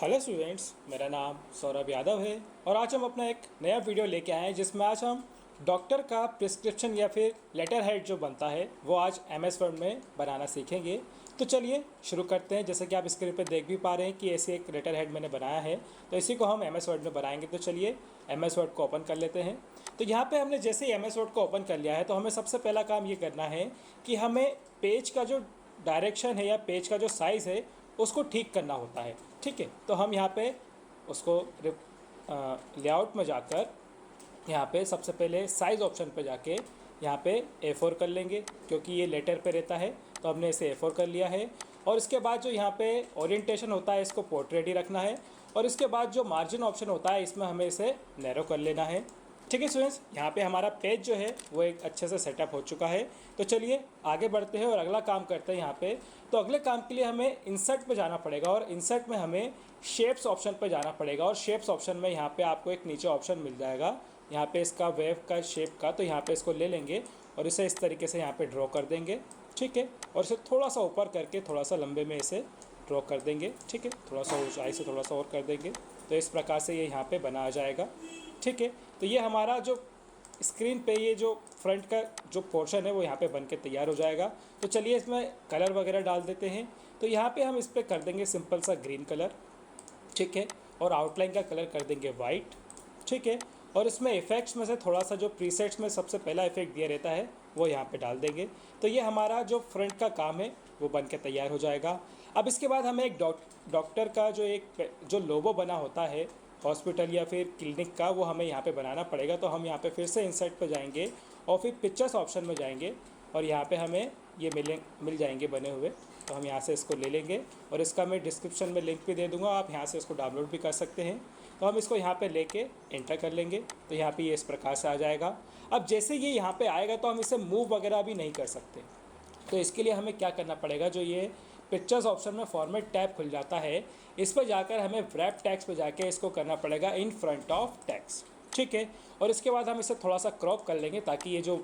Hello students, मेरा नाम सौरभ यादव है और आज हम अपना एक नया वीडियो लेके आए हैं जिसमें आज हम डॉक्टर का प्रिस्क्रिप्शन या फिर लेटर हेड जो बनता है वो आज एमएस वर्ड में बनाना सीखेंगे। तो चलिए शुरू करते हैं। जैसे कि आप स्क्रीन पर देख भी पा रहे हैं कि ऐसे एक लेटर हेड मैंने बनाया है, तो इसी को हम एमएस वर्ड में बनाएंगे। तो चलिए एमएस वर्ड को ओपन कर लेते हैं। तो यहाँ पे हमने जैसे ही एमएस वर्ड को ओपन कर लिया है तो हमें सबसे पहला काम ये करना है कि हमें पेज का जो डायरेक्शन है या पेज का जो साइज़ है उसको ठीक करना होता है। ठीक है, तो हम यहाँ पे उसको लेआउट में जाकर यहाँ पे सबसे पहले साइज़ ऑप्शन पे जाके यहाँ पे A4 कर लेंगे, क्योंकि ये लेटर पे रहता है तो हमने इसे A4 कर लिया है। और इसके बाद जो यहाँ पे ओरिएंटेशन होता है इसको पोर्ट्रेट ही रखना है। और इसके बाद जो मार्जिन ऑप्शन होता है इसमें हमें इसे नैरो कर लेना है। ठीक है स्टूडेंट्स, यहाँ पे हमारा पेज जो है वो एक अच्छे से सेटअप हो चुका है। तो चलिए आगे बढ़ते हैं और अगला काम करते हैं यहाँ पे। तो अगले काम के लिए हमें इंसर्ट पे जाना पड़ेगा और इंसर्ट में हमें शेप्स ऑप्शन पे जाना पड़ेगा। और शेप्स ऑप्शन में यहाँ पे आपको एक नीचे ऑप्शन मिल जाएगा यहाँ पे इसका वेव का शेप का। तो यहाँ पे इसको ले लेंगे और इसे इस तरीके से यहाँ पे ड्रॉ कर देंगे। ठीक है, और इसे थोड़ा सा ऊपर करके थोड़ा सा लंबे में इसे ड्रॉ कर देंगे। ठीक है, थोड़ा सा ऊंचाई से थोड़ा सा और कर देंगे तो इस प्रकार से ये यहाँ पे बना आ जाएगा। ठीक है, तो ये हमारा जो स्क्रीन पे ये जो फ्रंट का जो पोर्शन है वो यहाँ पे बन के तैयार हो जाएगा। तो चलिए इसमें कलर वगैरह डाल देते हैं। तो यहाँ पे हम इस पर कर देंगे सिंपल सा ग्रीन कलर। ठीक है, और आउटलाइन का कलर कर देंगे वाइट। ठीक है, और इसमें इफ़ेक्ट्स में से थोड़ा सा जो प्रीसेट्स में सबसे पहला इफेक्ट दिया रहता है वो यहाँ पे डाल देंगे। तो ये हमारा जो फ्रंट का काम है वो बन के तैयार हो जाएगा। अब इसके बाद हमें एक डॉक्टर का जो लोगो बना होता है हॉस्पिटल या फिर क्लिनिक का, वो हमें यहाँ पे बनाना पड़ेगा। तो हम यहाँ पे फिर से इंसर्ट पे जाएंगे और फिर पिक्चर्स ऑप्शन में जाएंगे और यहाँ पे हमें ये मिल जाएंगे बने हुए। तो हम यहाँ से इसको ले लेंगे और इसका मैं डिस्क्रिप्शन में लिंक भी दे दूँगा, आप यहाँ से इसको डाउनलोड भी कर सकते हैं। तो हम इसको यहाँ पे लेके एंटर कर लेंगे तो यहाँ पे ये इस प्रकार से आ जाएगा। अब जैसे ये यहाँ पे आएगा तो हम इसे मूव वगैरह भी नहीं कर सकते। तो इसके लिए हमें क्या करना पड़ेगा, जो ये पिक्चर्स ऑप्शन में फॉर्मेट टैब खुल जाता है, इस पर जाकर हमें व्रैप टैक्स पे जाके इसको करना पड़ेगा इन फ्रंट ऑफ टैक्स। ठीक है, और इसके बाद हम इसे थोड़ा सा क्रॉप कर लेंगे ताकि ये जो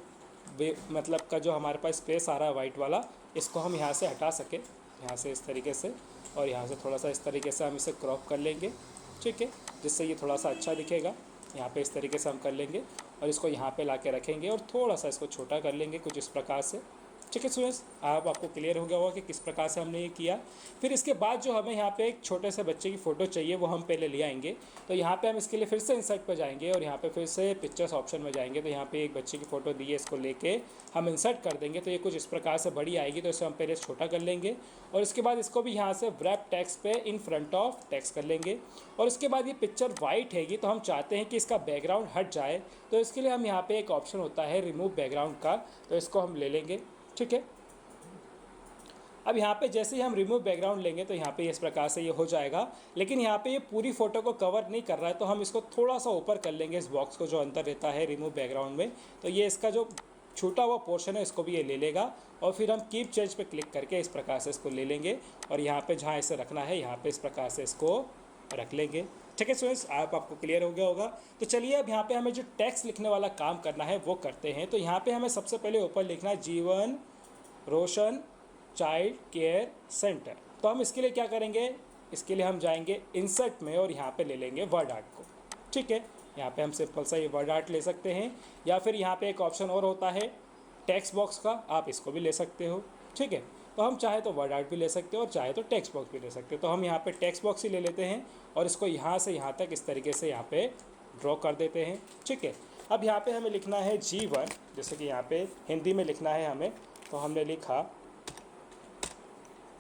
मतलब का जो हमारे पास स्पेस आ रहा है वाइट वाला, इसको हम यहाँ से हटा सकें, यहाँ से इस तरीके से और यहाँ से थोड़ा सा इस तरीके से हम इसे क्रॉप कर लेंगे। ठीक है, जिससे ये थोड़ा सा अच्छा दिखेगा। यहाँ पे इस तरीके से हम कर लेंगे और इसको यहाँ पे ला के रखेंगे और थोड़ा सा इसको छोटा कर लेंगे कुछ इस प्रकार से। ठीक है स्टूडेंट्स, आपको क्लियर हो गया होगा कि किस प्रकार से हमने ये किया। फिर इसके बाद जो हमें यहाँ पे एक छोटे से बच्चे की फ़ोटो चाहिए वो हम पहले ले आएंगे। तो यहाँ पे हम इसके लिए फिर से इंसर्ट पर जाएंगे और यहाँ पे फिर से पिक्चर्स ऑप्शन में जाएंगे। तो यहाँ पे एक बच्चे की फ़ोटो दी है, इसको लेके हम इंसर्ट कर देंगे तो ये कुछ इस प्रकार से बड़ी आएगी। तो इसे हम पहले छोटा कर लेंगे और इसके बाद इसको भी यहाँ से व्रैप टेक्स्ट पे इन फ्रंट ऑफ टेक्स्ट कर लेंगे। और इसके बाद ये पिक्चर वाइट हैगी तो हम चाहते हैं कि इसका बैकग्राउंड हट जाए, तो इसके लिए हम यहाँ पे एक ऑप्शन होता है रिमूव बैकग्राउंड का, तो इसको हम ले लेंगे। ठीक है, अब यहाँ पे जैसे ही हम रिमूव बैकग्राउंड लेंगे तो यहाँ पे इस प्रकार से ये हो जाएगा। लेकिन यहाँ पे ये पूरी फ़ोटो को कवर नहीं कर रहा है तो हम इसको थोड़ा सा ऊपर कर लेंगे, इस बॉक्स को जो अंदर रहता है रिमूव बैकग्राउंड में। तो ये इसका जो छूटा हुआ पोर्शन है इसको भी ये ले लेगा और फिर हम कीप चेंज पे क्लिक करके इस प्रकार से इसको ले लेंगे और यहाँ पे जहाँ इसे रखना है यहाँ पे इस प्रकार से इसको रख लेंगे। ठीक है स्टूडेंट्स, आपको क्लियर हो गया होगा। तो चलिए अब यहाँ पे हमें जो टेक्स्ट लिखने वाला काम करना है वो करते हैं। तो यहाँ पे हमें सबसे पहले ऊपर लिखना है जीवन रोशन चाइल्ड केयर सेंटर। तो हम इसके लिए क्या करेंगे, इसके लिए हम जाएंगे इंसर्ट में और यहाँ पे ले लेंगे वर्ड आर्ट को। ठीक है, यहाँ पे हम सिंपल सा ये वर्ड आर्ट ले सकते हैं या फिर यहाँ पे एक ऑप्शन और होता है टेक्स्ट बॉक्स का, आप इसको भी ले सकते हो। ठीक है, तो हम चाहे तो वर्ड आर्ट भी ले सकते हो और चाहे तो टेक्स्ट बॉक्स भी ले सकते हो। तो हम यहाँ पे टेक्स्ट बॉक्स ही ले लेते हैं और इसको यहाँ से यहाँ तक इस तरीके से यहाँ पे ड्रॉ कर देते हैं। ठीक है, अब यहाँ पे हमें लिखना है G1, जैसे कि यहाँ पे हिंदी में लिखना है हमें, तो हमने लिखा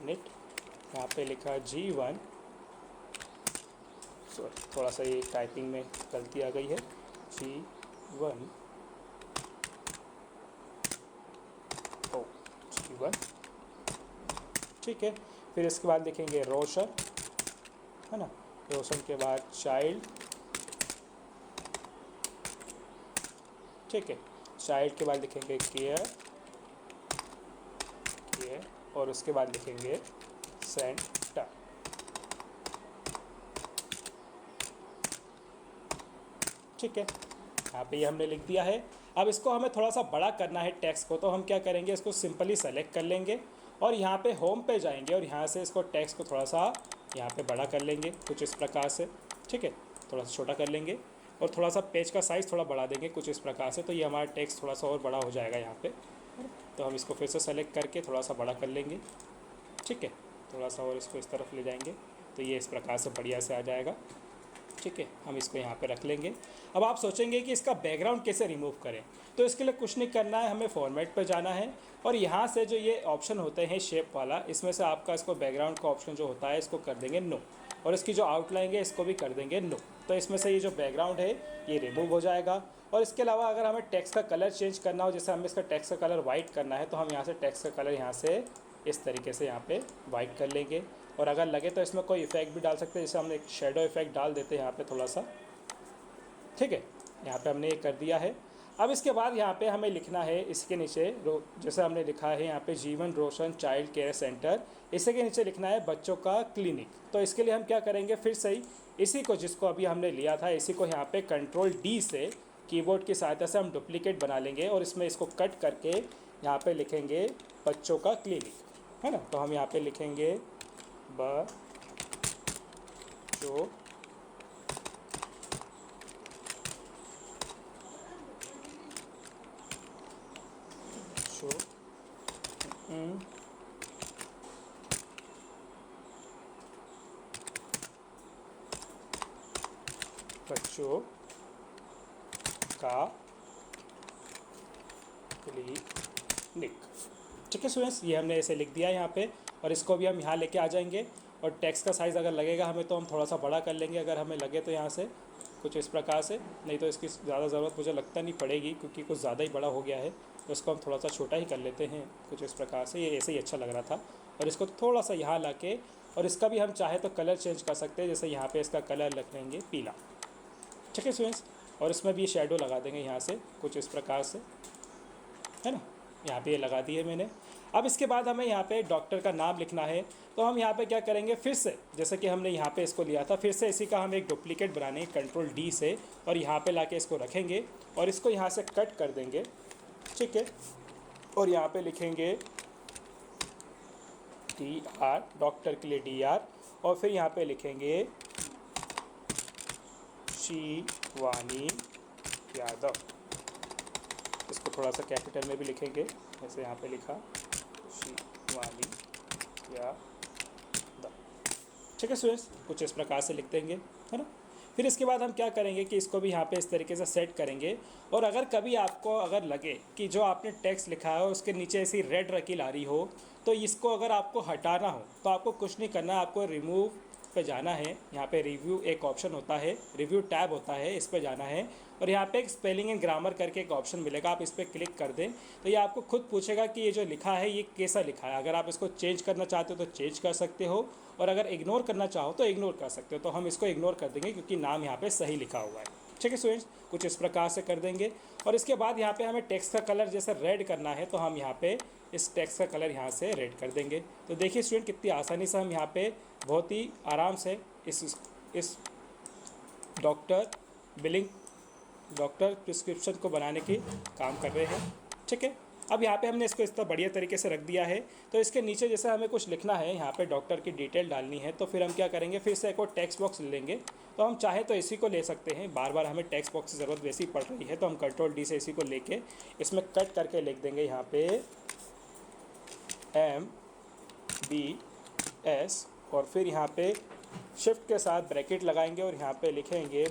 नेट, यहाँ पे लिखा G1, सॉरी थोड़ा सा ये टाइपिंग में गलती आ गई है, G1 G1। ठीक है, फिर इसके बाद लिखेंगे रोशन, है ना, रोशन के बाद चाइल्ड। ठीक है, चाइल्ड के बाद लिखेंगे केयर और उसके बाद लिखेंगे सेंटर। ठीक है, यहाँ पे ये हमने लिख दिया है। अब इसको हमें थोड़ा सा बड़ा करना है टेक्स्ट को, तो हम क्या करेंगे, इसको सिंपली सेलेक्ट कर लेंगे और यहाँ पे होम पे जाएंगे और यहाँ से इसको टेक्स्ट को थोड़ा सा यहाँ पे बड़ा कर लेंगे कुछ इस प्रकार से, ठीक है, थोड़ा सा छोटा कर लेंगे और थोड़ा सा पेज का साइज़ थोड़ा बढ़ा देंगे कुछ इस प्रकार से, तो ये हमारा टेक्स्ट थोड़ा सा और बड़ा हो जाएगा यहाँ पे। तो हम इसको फिर से सेलेक्ट करके थोड़ा सा बड़ा कर लेंगे, ठीक है, थोड़ा सा और इसको इस तरफ ले जाएंगे तो ये इस प्रकार से बढ़िया से आ जाएगा, ठीक है। हम इसको यहाँ पे रख लेंगे। अब आप सोचेंगे कि इसका बैकग्राउंड कैसे रिमूव करें, तो इसके लिए कुछ नहीं करना है, हमें फॉर्मेट पर जाना है और यहाँ से जो ये ऑप्शन होते हैं शेप वाला, इसमें से आपका इसको बैकग्राउंड का ऑप्शन जो होता है इसको कर देंगे नो, और इसकी जो आउटलाइन है इसको भी कर देंगे नो। तो इसमें से ये जो बैकग्राउंड है ये रिमूव हो जाएगा। और इसके अलावा अगर हमें टेक्स्ट का कलर चेंज करना हो, जैसे हमें इसका टेक्स्ट का कलर वाइट करना है, तो हम यहाँ से टेक्स्ट का कलर यहाँ से इस तरीके से यहाँ पे वाइट कर लेंगे। और अगर लगे तो इसमें कोई इफेक्ट भी डाल सकते हैं, जैसे हमने एक शेडो इफेक्ट डाल देते हैं यहाँ पे थोड़ा सा, ठीक है, यहाँ पे हमने ये कर दिया है। अब इसके बाद यहाँ पे हमें लिखना है इसके नीचे जैसे हमने लिखा है यहाँ पे जीवन रोशन चाइल्ड केयर सेंटर, इसी के नीचे लिखना है बच्चों का क्लिनिक। तो इसके लिए हम क्या करेंगे, फिर से ही इसी को जिसको अभी हमने लिया था इसी को यहाँ पे कंट्रोल डी से कीबोर्ड की सहायता से हम डुप्लीकेट बना लेंगे और इसमें इसको कट करके यहाँ पे लिखेंगे बच्चों का क्लिनिक, है ना। तो हम यहाँ पे लिखेंगे बच्चों बच्चों का क्लिनिक, ठीक है स्टूडेंट्स, ये हमने ऐसे लिख दिया यहाँ पे। और इसको भी हम यहाँ लेके आ जाएंगे और टेक्स्ट का साइज़ अगर लगेगा हमें तो हम थोड़ा सा बड़ा कर लेंगे, अगर हमें लगे तो यहाँ से कुछ इस प्रकार से, नहीं तो इसकी ज़्यादा ज़रूरत मुझे लगता नहीं पड़ेगी क्योंकि कुछ ज़्यादा ही बड़ा हो गया है, तो इसको हम थोड़ा सा छोटा ही कर लेते हैं कुछ इस प्रकार से। ये ऐसे ही अच्छा लग रहा था। और इसको थोड़ा सा यहाँ ला के, और इसका भी हम चाहे तो कलर चेंज कर सकते हैं, जैसे यहाँ पे इसका कलर रख लेंगे पीला, ठीक है स्टूडेंट्स। और इसमें भी शेडो लगा देंगे यहाँ से कुछ इस प्रकार से, है ना, यहाँ पे ये लगा दिए मैंने। अब इसके बाद हमें यहाँ पे डॉक्टर का नाम लिखना है, तो हम यहाँ पे क्या करेंगे, फिर से जैसे कि हमने यहाँ पे इसको लिया था, फिर से इसी का हम एक डुप्लीकेट बनाने कंट्रोल डी से, और यहाँ पे लाके इसको रखेंगे और इसको यहाँ से कट कर देंगे, ठीक है। और यहाँ पे लिखेंगे DR, डॉक्टर के लिए DR, और फिर यहाँ पे लिखेंगे शिवानी यादव, इसको थोड़ा सा कैपिटल में भी लिखेंगे, जैसे यहाँ पे लिखा शिवानी यादव, ठीक है स्टूडेंट्स, कुछ इस प्रकार से लिख देंगे, है ना। फिर इसके बाद हम क्या करेंगे कि इसको भी यहाँ पे इस तरीके से सेट करेंगे। और अगर कभी आपको अगर लगे कि जो आपने टेक्स्ट लिखा है उसके नीचे ऐसी रेड रकील आ रही हो, तो इसको अगर आपको हटाना हो तो आपको कुछ नहीं करना, आपको रिमूव पे जाना है। यहाँ पे रिव्यू एक ऑप्शन होता है, रिव्यू टैब होता है, इस पर जाना है और यहाँ पे एक स्पेलिंग एंड ग्रामर करके एक ऑप्शन मिलेगा, आप इस पर क्लिक कर दें तो ये आपको खुद पूछेगा कि ये जो लिखा है ये कैसा लिखा है। अगर आप इसको चेंज करना चाहते हो तो चेंज कर सकते हो, और अगर इग्नोर करना चाहो तो इग्नोर कर सकते हो। तो हम इसको इग्नोर कर देंगे क्योंकि नाम यहाँ पे सही लिखा हुआ है, ठीक है स्टूडेंट्स, कुछ इस प्रकार से कर देंगे। और इसके बाद यहाँ पे हमें टेक्स्ट का कलर जैसे रेड करना है, तो हम यहाँ पे इस टेक्स्ट का कलर यहाँ से रेड कर देंगे। तो देखिए स्टूडेंट कितनी आसानी से हम यहाँ पे बहुत ही आराम से इस डॉक्टर प्रिस्क्रिप्शन को बनाने की काम कर रहे हैं, ठीक है। अब यहाँ पे हमने इसको इस तरह बढ़िया तरीके से रख दिया है। तो इसके नीचे जैसे हमें कुछ लिखना है, यहाँ पे डॉक्टर की डिटेल डालनी है, तो फिर हम क्या करेंगे, फिर से एक और टेक्स्ट बॉक्स ले लेंगे। तो हम चाहे तो इसी को ले सकते हैं, बार बार हमें टेक्स्ट बॉक्स की ज़रूरत वैसी पड़ रही है, तो हम कंट्रोल डी से इसी को लेके इसमें कट करके लिख देंगे यहाँ पे MBS, और फिर यहाँ पे शिफ्ट के साथ ब्रैकेट लगाएंगे और यहाँ पे लिखेंगे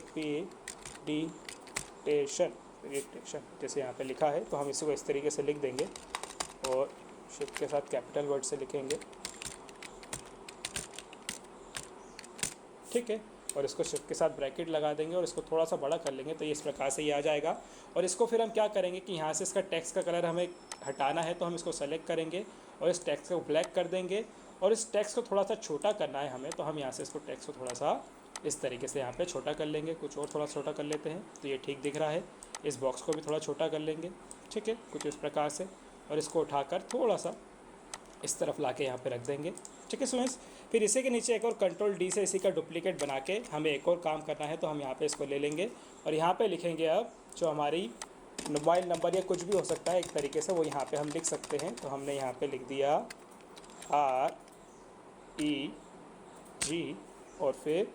पीडिटेशन, जैसे यहाँ पे लिखा है, तो हम इसी को इस तरीके से लिख देंगे और शिफ्ट के साथ कैपिटल वर्ड से लिखेंगे, ठीक है। और इसको शिफ्ट के साथ ब्रैकेट लगा देंगे और इसको थोड़ा सा बड़ा कर लेंगे, तो ये इस प्रकार से ये आ जाएगा। और इसको फिर हम क्या करेंगे कि यहाँ से इसका टेक्स्ट का कलर हमें हटाना है, तो हम इसको सेलेक्ट करेंगे और इस टेक्स्ट को ब्लैक कर देंगे। और इस टेक्स्ट को थोड़ा सा छोटा करना है हमें, तो हम यहाँ से इसको टेक्स्ट को थोड़ा सा इस तरीके से यहाँ पे छोटा कर लेंगे, कुछ और थोड़ा छोटा कर लेते हैं, तो ये ठीक दिख रहा है। इस बॉक्स को भी थोड़ा छोटा कर लेंगे, ठीक है, कुछ इस प्रकार से, और इसको उठाकर थोड़ा सा इस तरफ ला के यहाँ पर रख देंगे, ठीक है स्टूडेंट्स। फिर इसी के नीचे एक और कंट्रोल डी से इसी का डुप्लीकेट बना के हमें एक और काम करना है, तो हम यहाँ पे इसको ले लेंगे और यहाँ पे लिखेंगे अब जो हमारी मोबाइल नंबर या कुछ भी हो सकता है एक तरीके से, वो यहाँ पे हम लिख सकते हैं। तो हमने यहाँ पे लिख दिया G और फिर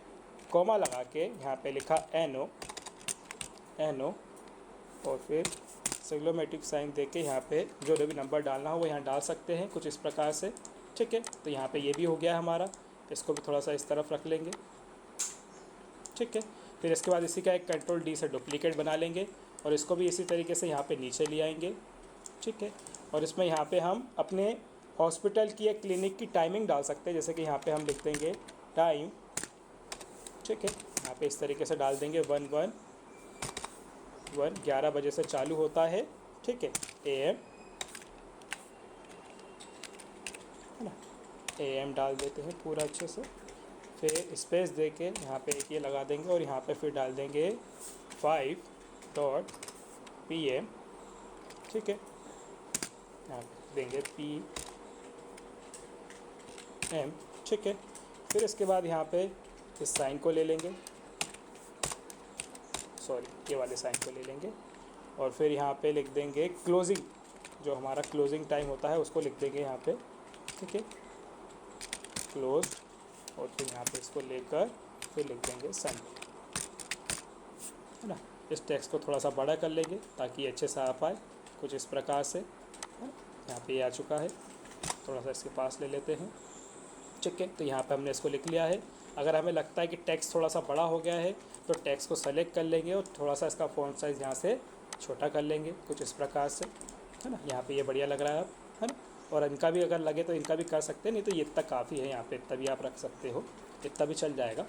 कॉमा लगा के यहाँ पे लिखा NO और फिर सिग्लोमेटिक साइन दे के यहाँ पे जो भी नंबर डालना हो वो यहाँ डाल सकते हैं कुछ इस प्रकार से। ठीक है, तो यहाँ पे ये भी हो गया हमारा। इसको भी थोड़ा सा इस तरफ रख लेंगे। ठीक है, फिर इसके बाद इसी का एक कंट्रोल D से डुप्लीकेट बना लेंगे और इसको भी इसी तरीके से यहाँ पे नीचे ले आएंगे। ठीक है, और इसमें यहाँ पे हम अपने हॉस्पिटल की या क्लिनिक की टाइमिंग डाल सकते हैं, जैसे कि यहाँ पे हम लिख देंगे टाइम। ठीक है, यहाँ पे इस तरीके से डाल देंगे 111 11 बजे से चालू होता है। ठीक है, AM है ना, AM डाल देते हैं पूरा अच्छे से। फिर स्पेस दे के यहाँ पे एक ये लगा देंगे और यहाँ पे फिर डाल देंगे 5.PM। ठीक है, यहाँ देंगे PM। ठीक है, फिर इसके बाद यहाँ पे इस साइन को ले लेंगे, सॉरी ये वाले साइन को ले लेंगे और फिर यहाँ पे लिख देंगे क्लोजिंग, जो हमारा क्लोजिंग टाइम होता है उसको लिख देंगे यहाँ पे। ठीक है, क्लोज और फिर यहाँ पे इसको लेकर फिर लिख देंगे संडे, है ना। इस टेक्स्ट को थोड़ा सा बड़ा कर लेंगे ताकि अच्छे से आ पाए, कुछ इस प्रकार से। यहाँ पे ये आ चुका है, थोड़ा सा इसके पास ले लेते हैं। ठीक है, तो यहाँ पे हमने इसको लिख लिया है। अगर हमें लगता है कि टेक्स्ट थोड़ा सा बड़ा हो गया है तो टेक्स्ट को सेलेक्ट कर लेंगे और थोड़ा सा इसका फ़ॉन्ट साइज़ यहाँ से छोटा कर लेंगे, कुछ इस प्रकार से, है ना। यहाँ पे ये बढ़िया लग रहा है अब, है ना। और इनका भी अगर लगे तो इनका भी कर सकते हैं, नहीं तो ये इतना काफ़ी है, यहाँ पे इतना भी आप रख सकते हो, इतना भी चल जाएगा।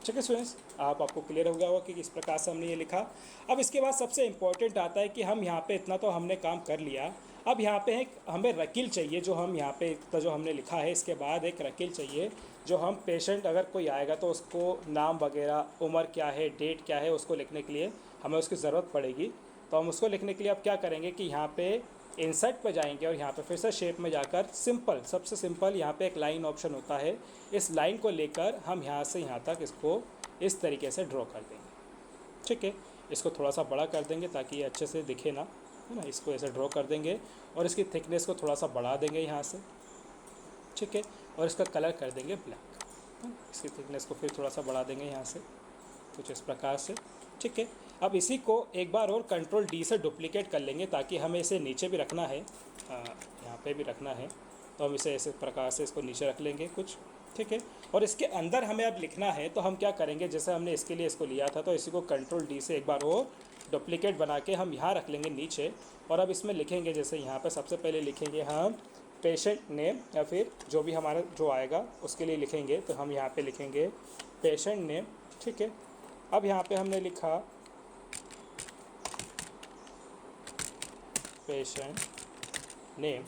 ठीक है स्टूडेंट्स, आपको क्लियर हो गया होगा कि किस प्रकार से हमने ये लिखा। अब इसके बाद सबसे इम्पॉर्टेंट आता है कि हम यहाँ पे इतना तो हमने काम कर लिया, अब यहाँ पे एक हमें रकील चाहिए, जो हम यहाँ पे इतना जो हमने लिखा है इसके बाद एक रकील चाहिए, जो हम पेशेंट अगर कोई आएगा तो उसको नाम वगैरह, उम्र क्या है, डेट क्या है, उसको लिखने के लिए हमें उसकी ज़रूरत पड़ेगी। तो हम उसको लिखने के लिए अब क्या करेंगे कि यहाँ पे इंसर्ट पे जाएंगे और यहाँ पे फिर से शेप में जाकर सिंपल, सबसे सिंपल यहाँ पे एक लाइन ऑप्शन होता है, इस लाइन को लेकर हम यहाँ से यहाँ तक इसको इस तरीके से ड्रॉ कर देंगे। ठीक है, इसको थोड़ा सा बड़ा कर देंगे ताकि ये अच्छे से दिखे ना, है ना। इसको ऐसे ड्रॉ कर देंगे और इसकी थिकनेस को थोड़ा सा बढ़ा देंगे यहाँ से। ठीक है, और इसका कलर कर देंगे ब्लैक, इसकी थिकनेस को फिर थोड़ा सा बढ़ा देंगे यहाँ से, कुछ इस प्रकार से। ठीक है, अब इसी को एक बार और कंट्रोल D से डुप्लीकेट कर लेंगे ताकि हमें इसे नीचे भी रखना है, यहाँ पे भी रखना है, तो हम इसे ऐसे प्रकार से इसको नीचे रख लेंगे कुछ। ठीक है, और इसके अंदर हमें अब लिखना है तो हम क्या करेंगे, जैसे हमने इसके लिए इसको लिया था तो इसी को कंट्रोल D से एक बार और डुप्लीकेट बना के हम यहाँ रख लेंगे नीचे। और अब इसमें लिखेंगे, जैसे यहाँ पे सबसे पहले लिखेंगे हम पेशेंट नेम, या फिर जो भी हमारा जो आएगा उसके लिए लिखेंगे, तो हम यहाँ पे लिखेंगे पेशेंट नेम। ठीक है, अब यहाँ पे हमने लिखा पेशेंट नेम।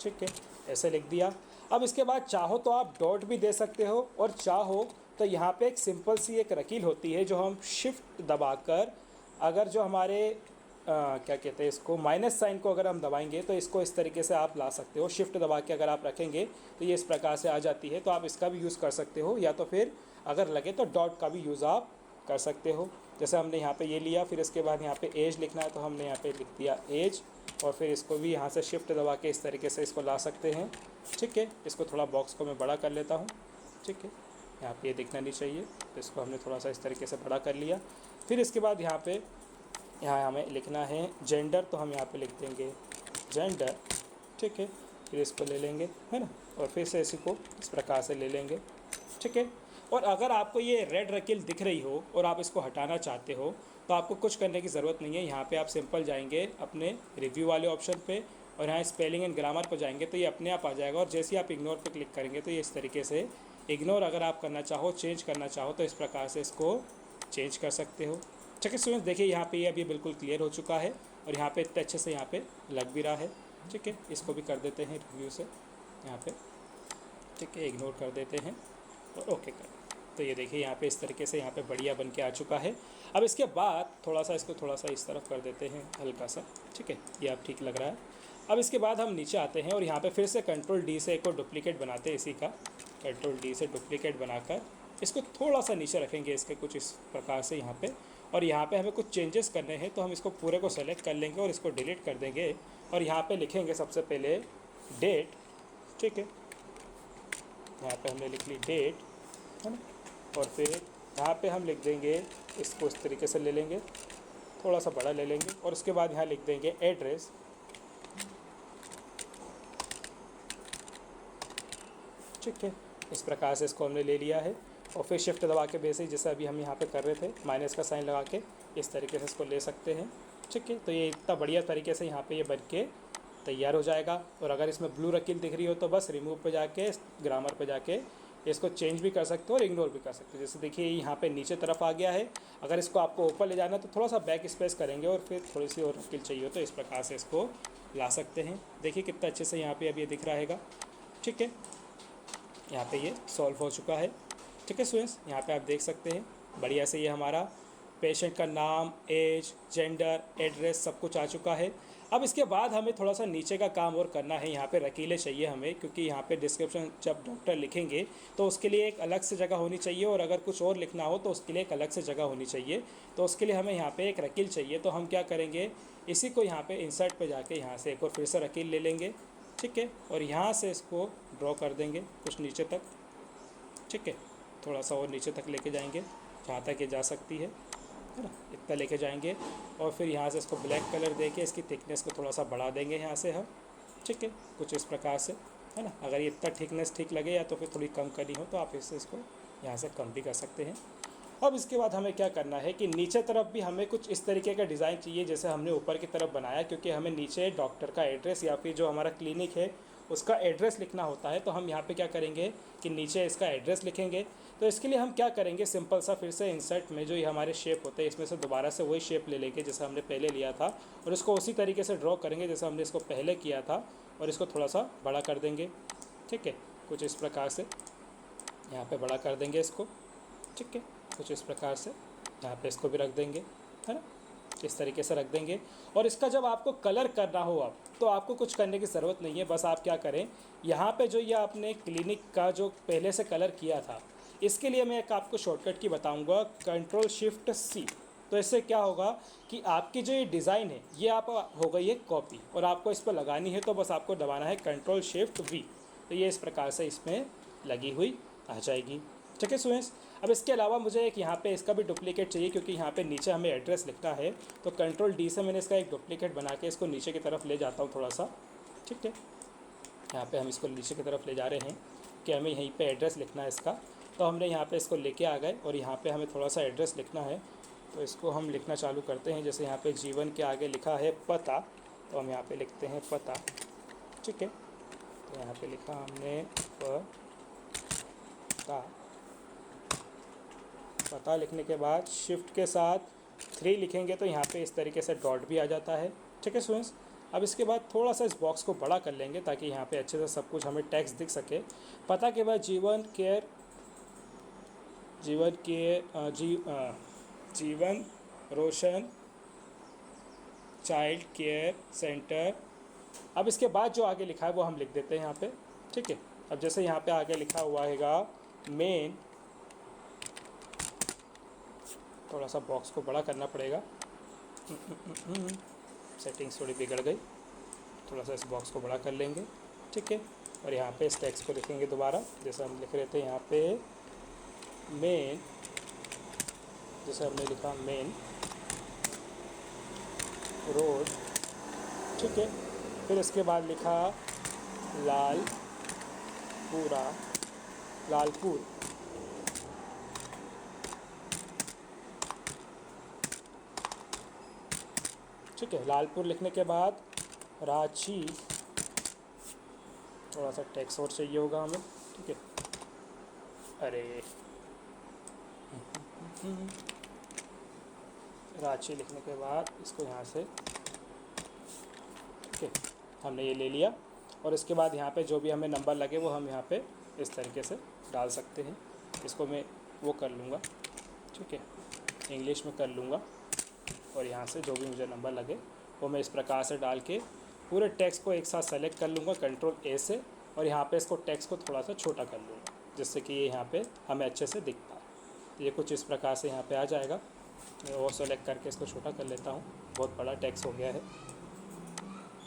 ठीक है, ऐसे लिख दिया। अब इसके बाद चाहो तो आप डॉट भी दे सकते हो और चाहो तो यहाँ पे एक सिंपल सी एक रकील होती है जो हम शिफ्ट दबाकर, अगर जो हमारे क्या कहते हैं इसको, माइनस साइन को अगर हम दबाएंगे तो इसको इस तरीके से आप ला सकते हो। शिफ्ट दबा के अगर आप रखेंगे तो ये इस प्रकार से आ जाती है, तो आप इसका भी यूज़ कर सकते हो, या तो फिर अगर लगे तो डॉट का भी यूज़ आप कर सकते हो। जैसे हमने यहाँ पे ये लिया, फिर इसके बाद यहाँ पे एज लिखना है तो हमने यहाँ पे लिख दिया एज, और फिर इसको भी यहाँ से शिफ्ट दबा के इस तरीके से इसको ला सकते हैं। ठीक है, इसको थोड़ा बॉक्स को मैं बड़ा कर लेता हूँ। ठीक है, यहाँ पे ये दिखना नहीं चाहिए, तो इसको हमने थोड़ा सा इस तरीके से बड़ा कर लिया। फिर इसके बाद यहाँ हमें लिखना है जेंडर, तो हम यहाँ पे लिख देंगे जेंडर। ठीक है, फिर इसको ले लेंगे, है ना, और फिर से इसी को इस प्रकार से ले लेंगे। ठीक है, और अगर आपको ये रेड रकील दिख रही हो और आप इसको हटाना चाहते हो तो आपको कुछ करने की ज़रूरत नहीं है। यहाँ पे आप सिंपल जाएंगे अपने रिव्यू वाले ऑप्शन पे और यहाँ स्पेलिंग एंड ग्रामर पर जाएंगे तो ये अपने आप आ जाएगा, और जैसे ही आप इग्नोर पे क्लिक करेंगे तो ये इस तरीके से इग्नोर अगर आप करना चाहो, चेंज करना चाहो तो इस प्रकार से इसको चेंज कर सकते हो। ठीक है स्टूडेंट्स, देखिए यहाँ पे ये अभी बिल्कुल क्लियर हो चुका है और यहाँ पे इतने अच्छे से यहाँ पे लग भी रहा है। ठीक है, इसको भी कर देते हैं रिव्यू से यहाँ पे। ठीक है, इग्नोर कर देते हैं और ओके कर, तो ये देखिए यहाँ पे इस तरीके से यहाँ पे बढ़िया बन के आ चुका है। अब इसके बाद थोड़ा सा इसको थोड़ा सा इस तरफ कर देते हैं हल्का सा। ठीक है, ये अब ठीक लग रहा है। अब इसके बाद हम नीचे आते हैं और यहाँ पे फिर से कंट्रोल D से एक और डुप्लीकेट बनाते हैं, इसी का कंट्रोल D से डुप्लीकेट बनाकर इसको थोड़ा सा नीचे रखेंगे इसके कुछ इस प्रकार से यहाँ पे। और यहाँ पे हमें कुछ चेंजेस करने हैं तो हम इसको पूरे को सेलेक्ट कर लेंगे और इसको डिलीट कर देंगे और यहाँ पे लिखेंगे सबसे पहले डेट। ठीक है, यहाँ पे हमने लिख ली डेट, है ना, और फिर यहाँ पे हम लिख देंगे, इसको इस तरीके से ले लेंगे, थोड़ा सा बड़ा ले लेंगे, और उसके बाद यहाँ लिख देंगे एड्रेस। ठीक है, इस प्रकार से इसको हमने ले लिया है, और फिर शिफ्ट दबा के बेसिक जैसे अभी हम यहाँ पे कर रहे थे माइनस का साइन लगा के इस तरीके से इसको ले सकते हैं। ठीक है, तो ये इतना बढ़िया तरीके से यहाँ पे ये बन के तैयार हो जाएगा। और अगर इसमें ब्लू रकील दिख रही हो तो बस रिमूव पे जाके ग्रामर पे जाके इसको चेंज भी कर सकते हो और इग्नोर भी कर सकते हो। जैसे देखिए यहाँ पे नीचे तरफ आ गया है, अगर इसको आपको ऊपर ले जाना है तो थोड़ा सा बैक स्पेस करेंगे और फिर थोड़ी सी और रकील चाहिए हो तो इस प्रकार से इसको ला सकते हैं। देखिए कितना अच्छे से यहाँ पे अभी ये दिख रहा है। ठीक है, यहाँ पे ये सॉल्व हो चुका है। ठीक है स्टूडेंट्स, यहाँ पे आप देख सकते हैं बढ़िया से ये हमारा पेशेंट का नाम, एज, जेंडर, एड्रेस सब कुछ आ चुका है। अब इसके बाद हमें थोड़ा सा नीचे का काम और करना है। यहाँ पे रकीलें चाहिए हमें, क्योंकि यहाँ पे डिस्क्रिप्शन जब डॉक्टर लिखेंगे तो उसके लिए एक अलग से जगह होनी चाहिए, और अगर कुछ और लिखना हो तो उसके लिए एक अलग से जगह होनी चाहिए। तो उसके लिए हमें यहाँ पे एक रकील चाहिए। तो हम क्या करेंगे, इसी को यहाँ पे इंसर्ट पे जाके यहाँ से एक और फिर से रकील ले लेंगे। ठीक है, और यहाँ से इसको ड्रॉ कर देंगे कुछ नीचे तक। ठीक है, थोड़ा सा और नीचे तक लेके जाएंगे जहाँ तक ये जा सकती है ना, इतना लेके जाएंगे, और फिर यहाँ से इसको ब्लैक कलर दे के इसकी थिकनेस को थोड़ा सा बढ़ा देंगे यहाँ से हम। ठीक है, कुछ इस प्रकार से, है ना। अगर ये इतना थिकनेस ठीक लगे या तो फिर थोड़ी कम करनी हो तो आप इसको यहाँ से कम भी कर सकते हैं। अब इसके बाद हमें क्या करना है कि नीचे तरफ भी हमें कुछ इस तरीके का डिज़ाइन चाहिए जैसे हमने ऊपर की तरफ बनाया, क्योंकि हमें नीचे डॉक्टर का एड्रेस या फिर जो हमारा क्लिनिक है उसका एड्रेस लिखना होता है। तो हम यहाँ पे क्या करेंगे कि नीचे इसका एड्रेस लिखेंगे। तो इसके लिए हम क्या करेंगे, सिंपल सा फिर से इंसर्ट में जो ये हमारे शेप होते हैं इसमें से दोबारा से वही शेप ले लेंगे जैसे हमने पहले लिया था, और इसको उसी तरीके से ड्रॉ करेंगे जैसे हमने इसको पहले किया था, और इसको थोड़ा सा बड़ा कर देंगे। ठीक है, कुछ इस प्रकार से यहाँ पे बड़ा कर देंगे इसको। ठीक है, कुछ इस प्रकार से यहाँ पे इसको भी रख देंगे, है ना, इस तरीके से रख देंगे। और इसका जब आपको कलर करना हो अब तो आपको कुछ करने की ज़रूरत नहीं है। बस आप क्या करें, यहाँ पे जो ये आपने क्लिनिक का जो पहले से कलर किया था, इसके लिए मैं एक आपको शॉर्टकट की बताऊँगा, Ctrl+Shift+C। तो इससे क्या होगा कि आपकी जो ये डिज़ाइन है ये आप हो गई है कॉपी, और आपको इस पर लगानी है तो बस आपको दबाना है Ctrl+Shift+V। तो ये इस प्रकार से इसमें लगी हुई आ जाएगी। ठीक है स्टूडेंट्स, अब इसके अलावा मुझे एक यहाँ पे इसका भी डुप्लीकेट चाहिए, क्योंकि यहाँ पे नीचे हमें एड्रेस लिखना है। तो Ctrl+D से मैंने इसका एक डुप्लीकेट बना के इसको नीचे की तरफ ले जाता हूँ थोड़ा सा। ठीक है, यहाँ पे हम इसको नीचे की तरफ ले जा रहे हैं कि हमें यहीं पे एड्रेस लिखना है इसका। तो हमने यहाँ पे इसको लेके आ गए और यहाँ पे हमें थोड़ा सा एड्रेस लिखना है। तो इसको हम लिखना चालू करते हैं। जैसे यहाँ पे जीवन के आगे लिखा है पता, तो हम यहाँ पे लिखते हैं पता। ठीक है, तो यहाँ पे लिखा हमने पता लिखने के बाद शिफ्ट के साथ 3 लिखेंगे तो यहाँ पे इस तरीके से डॉट भी आ जाता है। ठीक है स्टूडेंट्स, अब इसके बाद थोड़ा सा इस बॉक्स को बड़ा कर लेंगे ताकि यहाँ पे अच्छे से सब कुछ हमें टेक्स्ट दिख सके। पता के बाद जीवन रोशन चाइल्ड केयर सेंटर। अब इसके बाद जो आगे लिखा है वो हम लिख देते हैं यहाँ पे। ठीक है, अब जैसे यहाँ पे आगे लिखा हुआ हैगा मेन, थोड़ा सा बॉक्स को बड़ा करना पड़ेगा, सेटिंग्स थोड़ी बिगड़ गई, थोड़ा सा इस बॉक्स को बड़ा कर लेंगे। ठीक है, और यहाँ पे इस टेक्स्ट को लिखेंगे दोबारा जैसे हम लिख रहे थे यहाँ पे मेन, जैसे हमने लिखा मेन रोड। ठीक है, फिर इसके बाद लिखा लालपुर। ठीक है, लालपुर लिखने के बाद रांची, थोड़ा सा टेक्स्ट और चाहिए होगा हमें। ठीक है, अरे रांची लिखने के बाद इसको यहाँ से, ठीक है, हमने ये ले लिया। और इसके बाद यहाँ पे जो भी हमें नंबर लगे वो हम यहाँ पे इस तरीके से डाल सकते हैं। इसको मैं वो कर लूँगा, ठीक है, इंग्लिश में कर लूँगा, और यहाँ से जो भी मुझे नंबर लगे वो मैं इस प्रकार से डाल के पूरे टेक्स्ट को एक साथ सेलेक्ट कर लूँगा Ctrl+A से, और यहाँ पे इसको टेक्स्ट को थोड़ा सा छोटा कर लूँगा जिससे कि ये यहाँ पे हमें अच्छे से दिख पाए। तो ये कुछ इस प्रकार से यहाँ पे आ जाएगा। मैं वो सेलेक्ट करके इसको छोटा कर लेता हूँ, बहुत बड़ा टेक्स्ट हो गया है।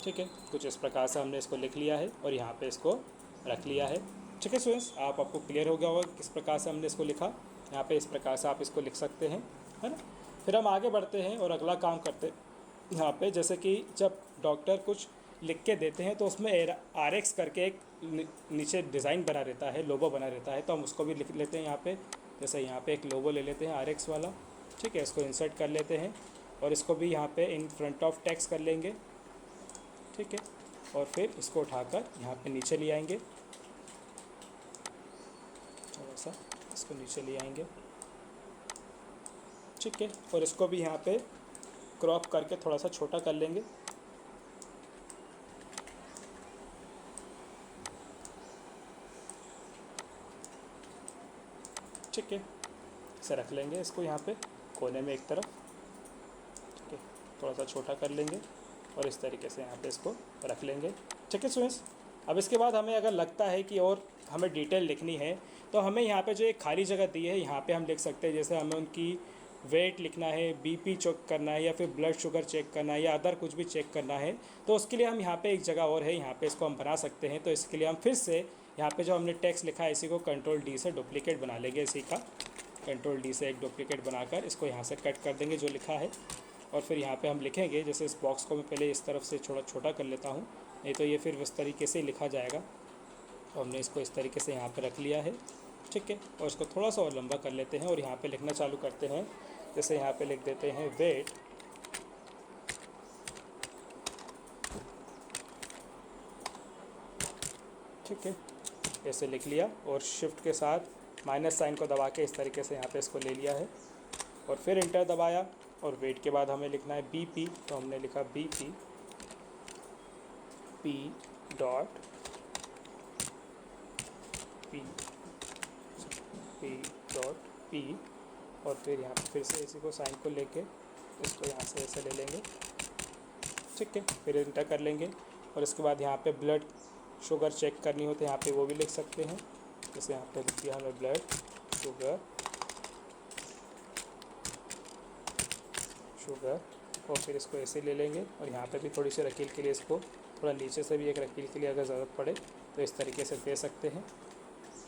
ठीक है, कुछ इस प्रकार से हमने इसको लिख लिया है और यहाँ पे इसको रख लिया है। ठीक है स्टूडेंट्स, आपको क्लियर हो गया होगा किस प्रकार से हमने इसको लिखा। यहाँ पे इस प्रकार से आप इसको लिख सकते हैं, है ना। फिर हम आगे बढ़ते हैं और अगला काम करते हैं। यहाँ पे जैसे कि जब डॉक्टर कुछ लिख के देते हैं तो उसमें RX करके एक नीचे डिज़ाइन बना रहता है, लोगो बना रहता है, तो हम उसको भी लिख लेते हैं यहाँ पे। जैसे यहाँ पे एक लोगो ले लेते हैं RX वाला, ठीक है, इसको इंसर्ट कर लेते हैं और इसको भी यहाँ पे इन फ्रंट ऑफ टेक्स्ट कर लेंगे, ठीक है। और फिर इसको उठाकर यहाँ पे नीचे ले आएंगे, थोड़ा सा इसको नीचे ले आएंगे, ठीक है। और इसको भी यहाँ पे क्रॉप करके थोड़ा सा छोटा कर लेंगे, ठीक है। इसे रख लेंगे इसको यहाँ पे कोने में एक तरफ, ठीक है, थोड़ा सा छोटा कर लेंगे और इस तरीके से यहाँ पे इसको रख लेंगे, ठीक है स्टूडेंट्स। अब इसके बाद हमें अगर लगता है कि और हमें डिटेल लिखनी है तो हमें यहाँ पे जो एक खाली जगह दी है यहाँ पे हम लिख सकते हैं। जैसे हमें उनकी वेट लिखना है, BP चेक करना है, या फिर ब्लड शुगर चेक करना है, या अदर कुछ भी चेक करना है, तो उसके लिए हम यहाँ पे एक जगह और है, यहाँ पे इसको हम बना सकते हैं। तो इसके लिए हम फिर से यहाँ पे जो हमने टेक्स्ट लिखा है इसी को Ctrl+D से डुप्लीकेट बना लेंगे। इसी का Ctrl+D से एक डुप्लीकेट बनाकर इसको यहाँ से कट कर देंगे जो लिखा है, और फिर यहाँ पे हम लिखेंगे। जैसे इस बॉक्स को मैं पहले इस तरफ से थोड़ा छोटा कर लेता हूँ, नहीं तो ये फिर इस तरीके से लिखा जाएगा। तो हमने इसको इस तरीके से यहाँ पे रख लिया है, ठीक है। और इसको थोड़ा सा और लंबा कर लेते हैं और यहाँ पे लिखना चालू करते हैं। जैसे यहाँ पे लिख देते हैं वेट, ठीक है, ऐसे लिख लिया और शिफ्ट के साथ माइनस साइन को दबा के इस तरीके से यहाँ पे इसको ले लिया है और फिर इंटर दबाया। और वेट के बाद हमें लिखना है BP, तो हमने लिखा BP P और फिर यहाँ पे फिर से इसी को साइन को लेके इसको यहाँ से ऐसे ले लेंगे, ठीक है। फिर इंटर कर लेंगे और इसके बाद यहाँ पे ब्लड शुगर चेक करनी हो तो यहाँ पे वो भी लिख सकते हैं। जैसे यहाँ पे लिख दिया हमें ब्लड शुगर और फिर इसको ऐसे ले लेंगे और यहाँ पे भी थोड़ी सी रकील के लिए इसको थोड़ा नीचे से भी एक रकील के लिए अगर ज़रूरत पड़े तो इस तरीके से दे सकते हैं।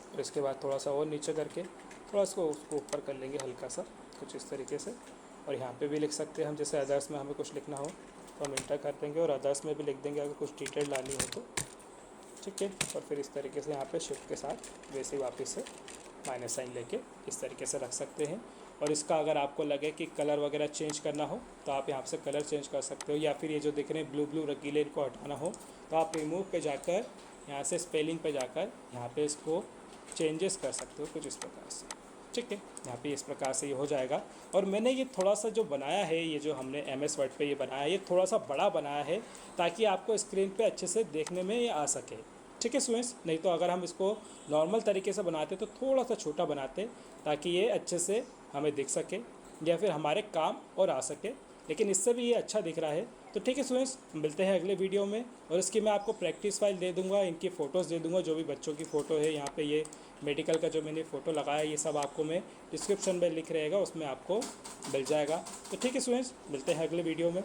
और इसके बाद थोड़ा सा और नीचे करके थोड़ा उसको ऊपर कर लेंगे हल्का सा, कुछ इस तरीके से। और यहाँ पे भी लिख सकते हैं हम, जैसे अदर्स में हमें कुछ लिखना हो तो हम इंटर कर देंगे और अदर्स में भी लिख देंगे अगर कुछ डिटेल डालनी हो तो, ठीक है। और फिर इस तरीके से यहाँ पे शिफ्ट के साथ वैसे ही वापस से माइनस साइन लेके इस तरीके से रख सकते हैं। और इसका अगर आपको लगे कि कलर वगैरह चेंज करना हो तो आप यहाँ से कलर चेंज कर सकते हो, या फिर ये जो दिख रहे हैं ब्लू रंगीले इनको हटाना हो तो आप रिमूव पे जाकर यहाँ से स्पेलिंग पे जाकर यहाँ पे इसको चेंजेस कर सकते हो कुछ इस प्रकार से, ठीक है। यहाँ पे इस प्रकार से ये हो जाएगा। और मैंने ये थोड़ा सा जो बनाया है, ये जो हमने MS वर्ड पे ये बनाया है, ये थोड़ा सा बड़ा बनाया है ताकि आपको स्क्रीन पे अच्छे से देखने में ये आ सके, ठीक है स्टूडेंट्स। नहीं तो अगर हम इसको नॉर्मल तरीके से बनाते तो थोड़ा सा छोटा बनाते ताकि ये अच्छे से हमें दिख सके या फिर हमारे काम और आ सके, लेकिन इससे भी ये अच्छा दिख रहा है। तो ठीक है स्टूडेंट्स, मिलते हैं अगले वीडियो में और इसकी मैं आपको प्रैक्टिस फाइल दे दूंगा, इनकी फ़ोटोज़ दे दूंगा, जो भी बच्चों की फ़ोटो है। यहाँ पे ये मेडिकल का जो मैंने फ़ोटो लगाया ये सब आपको मैं डिस्क्रिप्शन में लिख रहेगा, उसमें आपको मिल जाएगा। तो ठीक है स्टूडेंट्स, मिलते हैं अगले वीडियो में।